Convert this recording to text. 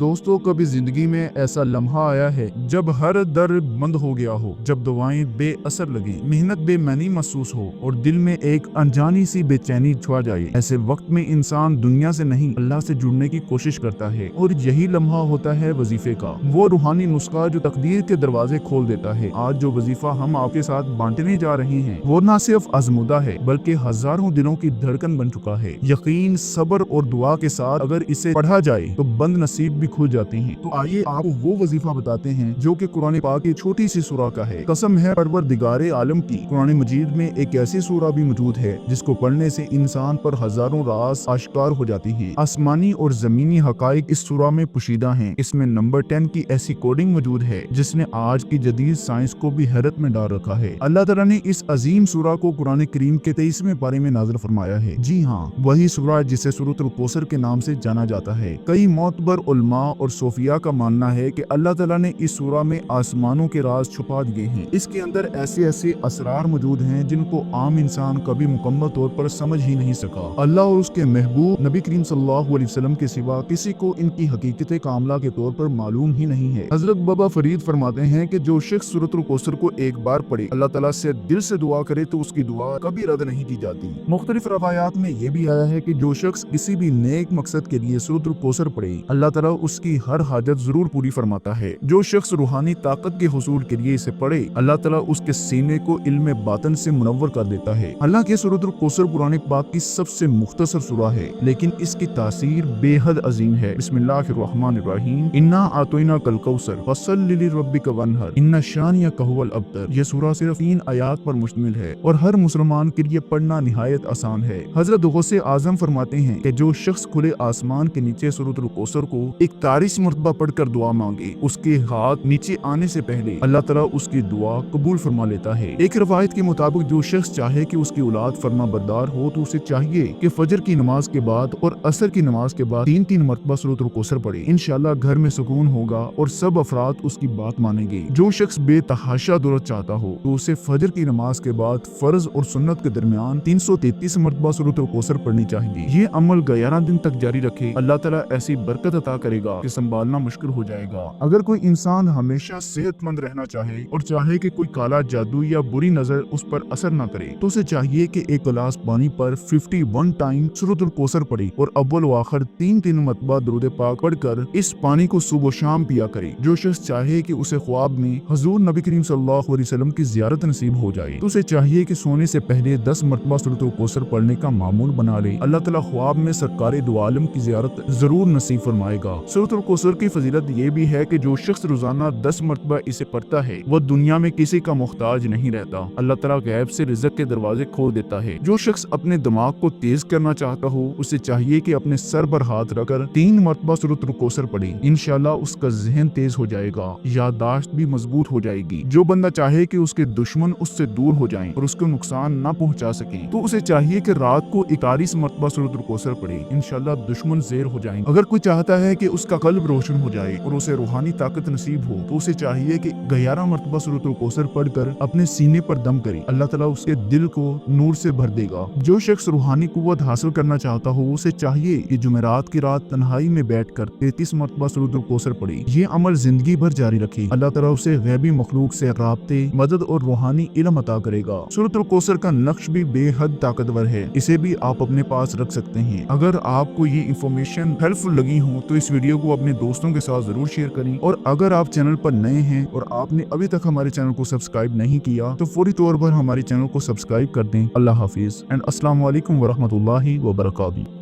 دوستوں کبھی زندگی میں ایسا لمحہ آیا ہے جب ہر در بند ہو گیا ہو، جب دعائیں بے اثر لگیں، محنت بے معنی محسوس ہو اور دل میں ایک انجانی سی بے چینی چھا جائے۔ ایسے وقت میں انسان دنیا سے نہیں اللہ سے جڑنے کی کوشش کرتا ہے، اور یہی لمحہ ہوتا ہے وظیفے کا، وہ روحانی نسخہ جو تقدیر کے دروازے کھول دیتا ہے۔ آج جو وظیفہ ہم آپ کے ساتھ بانٹنے جا رہے ہیں وہ نہ صرف آزمودہ ہے بلکہ ہزاروں دلوں کی دھڑکن بن چکا ہے۔ یقین، صبر اور دعا کے ساتھ اگر اسے پڑھا جائے تو بند نصیب بھی کھل جاتے ہیں۔ تو آئیے آپ کو وہ وظیفہ بتاتے ہیں جو کہ قرآن پاک کی چھوٹی سی سورہ کا ہے۔ قسم ہے پروردگار عالم کی، قرآن مجید میں ایک ایسی سورہ بھی موجود ہے جس کو پڑھنے سے انسان پر ہزاروں راز آشکار ہو جاتی ہیں۔ آسمانی اور زمینی حقائق اس سورہ میں پوشیدہ ہیں۔ اس میں نمبر 10 کی ایسی کوڈنگ موجود ہے جس نے آج کی جدید سائنس کو بھی حیرت میں ڈال رکھا ہے۔ اللہ تعالیٰ نے اس عظیم سورہ کو قرآن کریم کے 23ویں پارے میں نازل فرمایا ہے۔ جی ہاں، وہی سورہ جسے سورۃ الکوثر کے نام سے جانا جاتا ہے۔ کئی معتبر علماء اور صوفیاء کا ماننا ہے کہ اللہ تعالیٰ نے اس سورہ میں آسمانوں کے راز چھپا دیے ہیں۔ اس کے اندر ایسے اسرار موجود ہیں جن کو عام انسان کبھی مکمل طور پر سمجھ ہی نہیں سکا۔ اللہ اور اس کے محبوب نبی کریم صلی اللہ علیہ وسلم کے سوا کسی کو ان کی حقیقت کاملہ کے طور پر معلوم ہی نہیں ہے۔ حضرت بابا فرید فرماتے ہیں کہ جو شخص سورۃ الکوثر کو ایک بار پڑھے، اللہ تعالیٰ سے دل سے دعا کرے تو اس کی دعا کبھی رد نہیں کی جاتی۔ مختلف روایات میں یہ بھی آیا ہے کہ جو شخص کسی بھی نیک مقصد کے لیے سورۃ الکوثر پڑھے، اللہ تعالیٰ اس کی ہر حاجت ضرور پوری فرماتا ہے۔ جو شخص روحانی طاقت کے حصول کے لیے اسے پڑھے، اللہ تعالیٰ اس کے سینے کو علم باطن سے منور کر دیتا ہے۔ حالانکہ سورۃ الکوثر قرآن پاک کی سب سے مختصر سورہ ہے، لیکن اس کی تاثیر بے حد عظیم ہے۔ بسم اللہ الرحمن الرحیم، انا اعطیناک الکوثر فصلی لربک وانحر ان شانئک ھو الابتر۔ یہ سورہ صرف 3 آیات پر مشتمل ہے اور ہر مسلمان کے لیے پڑھنا نہایت آسان ہے۔ حضرت غوث اعظم فرماتے ہیں کہ جو شخص کھلے آسمان کے نیچے سورۃ الکوثر کو 41 مرتبہ پڑھ کر دعا مانگے، اس کے ہاتھ نیچے آنے سے پہلے اللہ تعالیٰ اس کی دعا قبول فرما لیتا ہے۔ ایک روایت کے مطابق جو شخص چاہے کہ اس کی اولاد فرما بردار ہو تو اسے چاہیے کہ فجر کی نماز کے بعد اور عصر کی نماز کے بعد 3 مرتبہ سورۃ الکوثر پڑھے۔ انشاءاللہ گھر میں سکون ہوگا اور سب افراد اس کی بات مانیں گے۔ جو شخص بے تحاشا درود چاہتا ہو تو اسے فجر کی نماز کے بعد فرض اور سنت کے درمیان 333 مرتبہ سورۃ الکوثر پڑھنی چاہیے۔ یہ عمل 11 دن تک جاری رکھے، اللہ تعالیٰ ایسی برکت عطا کرے گا کہ سنبھالنا مشکل ہو جائے گا۔ اگر کوئی انسان ہمیشہ صحت مند رہنا چاہے اور چاہے کہ کوئی کالا جادو یا بری نظر اس پر اثر نہ کرے تو اسے چاہیے کہ ایک گلاس پانی پر 51 ٹائم سورۃ الکوثر پڑھے اور اول و آخر 3 مرتبہ درود پاک پڑھ کر اس پانی کو صبح و شام پیا کرے۔ جو شخص چاہے کہ اسے خواب میں حضور نبی کریم صلی اللہ علیہ وسلم کی زیارت نصیب ہو جائے تو اسے چاہیے کہ سونے سے پہلے 10 مرتبہ سورۃ الکوثر پڑھنے کا معمول بنا لے۔ اللہ تعالیٰ خواب میں سرکار دو عالم کی زیارت ضرور نصیب فرمائے گا۔ سورۃ الکوثر کی فضیلت یہ بھی ہے کہ جو شخص روزانہ 10 مرتبہ اسے پڑھتا ہے وہ دنیا میں کسی کا محتاج نہیں رہتا۔ اللہ تعالیٰ غیب سے رزق کے دروازے کھول دیتا ہے۔ جو شخص اپنے دماغ کو تیز کرنا چاہتا ہو اسے چاہیے کہ اپنے سر پر ہاتھ رکھ کر 3 مرتبہ سورۃ الکوثر پڑھے۔ انشاءاللہ اس کا ذہن تیز ہو جائے گا، یادداشت بھی مضبوط ہو جائے گی۔ جو بندہ چاہے کہ اس کے دشمن اس سے دور ہو جائیں اور اس کو نقصان نہ پہنچا سکیں تو اسے چاہیے کہ رات کو 41 مرتبہ سورۃ الکوثر پڑھے۔ انشاءاللہ دشمن زیر ہو جائیں۔ اگر کوئی چاہتا ہے کہ اس کا قلب روشن ہو جائے اور اسے روحانی طاقت نصیب ہو تو اسے چاہیے کہ 11 مرتبہ سورۃ الکوثر پڑھ کر اپنے سینے پر دم کرے۔ اللہ تعالیٰ اس کے دل کو نور سے بھر دے گا۔ جو شخص روحانی قوت حاصل کرنا چاہتا ہو اسے چاہیے کہ جمعرات کی رات تنہائی میں بیٹھ کر 33 مرتبہ سورۃ الکوثر پڑھے۔ یہ عمل زندگی بھر جاری رکھے، اللہ تعالیٰ اسے غیبی مخلوق سے رابطے، مدد اور روحانی علم عطا کرے گا۔ سورۃ الکوثر کا نقش بھی بے حد طاقتور ہے، اسے بھی آپ اپنے پاس رکھ سکتے ہیں۔ اگر آپ کو یہ انفارمیشن ہیلپ فل لگی ہو تو اس ویڈیو کو اپنے دوستوں کے ساتھ ضرور شیئر کریں، اور اگر آپ چینل پر نئے ہیں اور آپ نے ابھی تک ہمارے چینل کو سبسکرائب نہیں کیا تو فوری طور پر ہمارے چینل کو سبسکرائب کر دیں۔ اللہ حافظ اینڈ السلام علیکم ورحمۃ اللہ وبرکاتہ۔